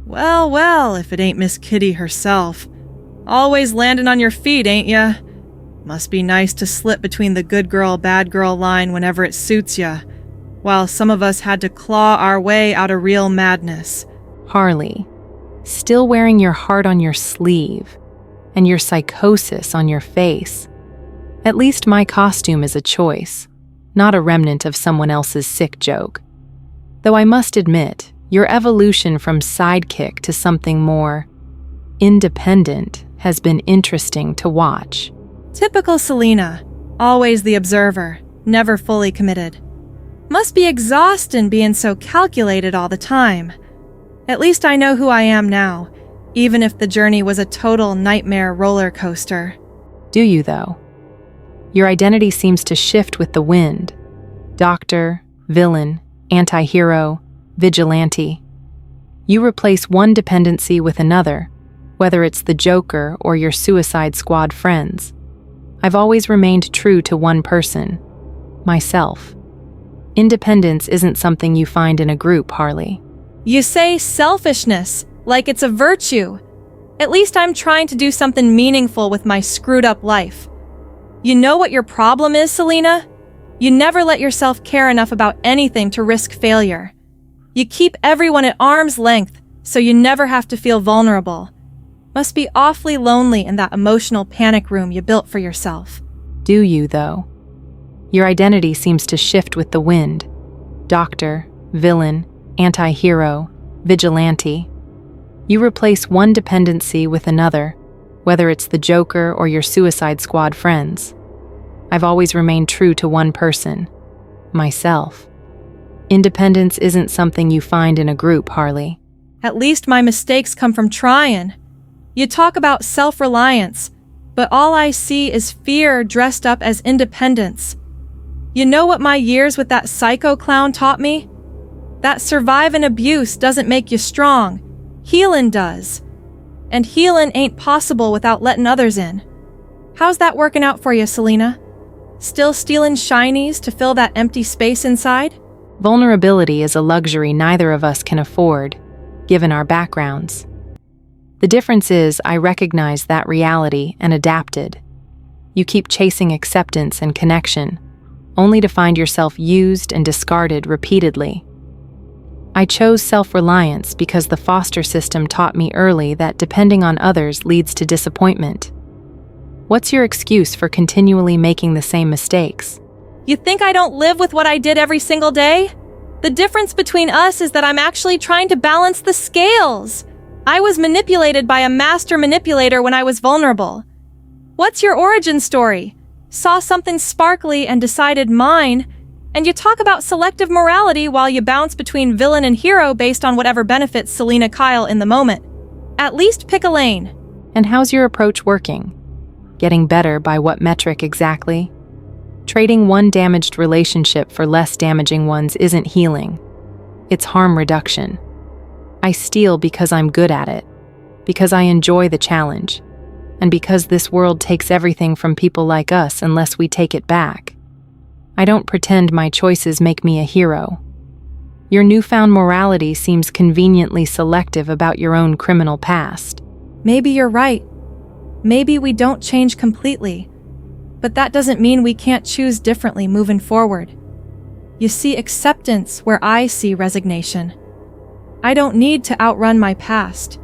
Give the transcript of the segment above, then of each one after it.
Well, well, if it ain't Miss Kitty herself. Always landing on your feet, ain't ya? Must be nice to slip between the good girl, bad girl line whenever it suits ya, while some of us had to claw our way out of real madness. Harley, still wearing your heart on your sleeve and your psychosis on your face. At least my costume is a choice, not a remnant of someone else's sick joke. Though I must admit, your evolution from sidekick to something more independent has been interesting to watch. Typical Selena, always the observer, never fully committed. Must be exhausting being so calculated all the time. At least I know who I am now, even if the journey was a total nightmare roller coaster. Do you, though? Your identity seems to shift with the wind. Doctor, villain, anti-hero, vigilante. You replace one dependency with another, whether it's the Joker or your Suicide Squad friends. I've always remained true to one person, myself. Independence isn't something you find in a group, Harley. You say selfishness, like it's a virtue. At least I'm trying to do something meaningful with my screwed-up life. You know what your problem is, Selena? You never let yourself care enough about anything to risk failure. You keep everyone at arm's length, so you never have to feel vulnerable. Must be awfully lonely in that emotional panic room you built for yourself. Do you, though? Your identity seems to shift with the wind. Doctor, villain, anti-hero, vigilante. You replace one dependency with another, whether it's the Joker or your Suicide Squad friends. I've always remained true to one person, myself. Independence isn't something you find in a group, Harley. At least my mistakes come from trying. You talk about self-reliance, but all I see is fear dressed up as independence. You know what my years with that psycho clown taught me? That surviving abuse doesn't make you strong. Healing does. And healing ain't possible without letting others in. How's that working out for you, Selena? Still stealing shinies to fill that empty space inside? Vulnerability is a luxury neither of us can afford, given our backgrounds. The difference is I recognize that reality and adapted. You keep chasing acceptance and connection, only to find yourself used and discarded repeatedly. I chose self-reliance because the foster system taught me early that depending on others leads to disappointment. What's your excuse for continually making the same mistakes? You think I don't live with what I did every single day? The difference between us is that I'm actually trying to balance the scales. I was manipulated by a master manipulator when I was vulnerable. What's your origin story? Saw something sparkly and decided mine, and you talk about selective morality while you bounce between villain and hero based on whatever benefits Selena Kyle in the moment. At least pick a lane. And how's your approach working? Getting better by what metric exactly? Trading one damaged relationship for less damaging ones isn't healing. It's harm reduction. I steal because I'm good at it, because I enjoy the challenge, and because this world takes everything from people like us unless we take it back. I don't pretend my choices make me a hero. Your newfound morality seems conveniently selective about your own criminal past. Maybe you're right. Maybe we don't change completely. But that doesn't mean we can't choose differently moving forward. You see acceptance where I see resignation. I don't need to outrun my past.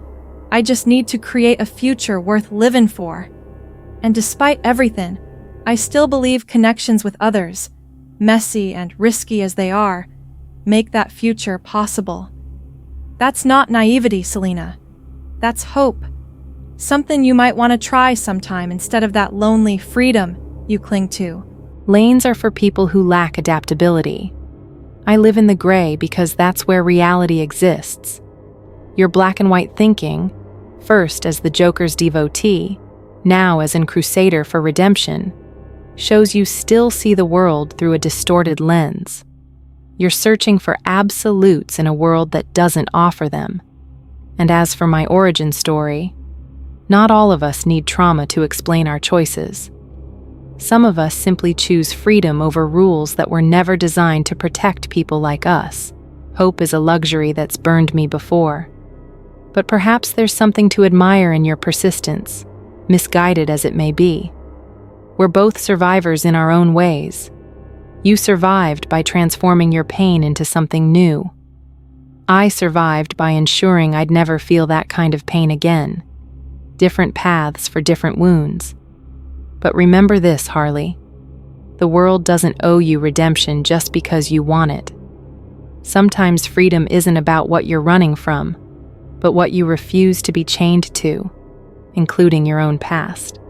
I just need to create a future worth living for. And despite everything, I still believe connections with others, messy and risky as they are, make that future possible. That's not naivety, Selena. That's hope. Something you might want to try sometime instead of that lonely freedom you cling to. Lanes are for people who lack adaptability. I live in the gray because that's where reality exists. Your black and white thinking, first as the Joker's devotee, now as an crusader for redemption, shows you still see the world through a distorted lens. You're searching for absolutes in a world that doesn't offer them. And as for my origin story, not all of us need trauma to explain our choices. Some of us simply choose freedom over rules that were never designed to protect people like us. Hope is a luxury that's burned me before. But perhaps there's something to admire in your persistence, misguided as it may be. We're both survivors in our own ways. You survived by transforming your pain into something new. I survived by ensuring I'd never feel that kind of pain again. Different paths for different wounds. But remember this, Harley. The world doesn't owe you redemption just because you want it. Sometimes freedom isn't about what you're running from, but what you refuse to be chained to, including your own past.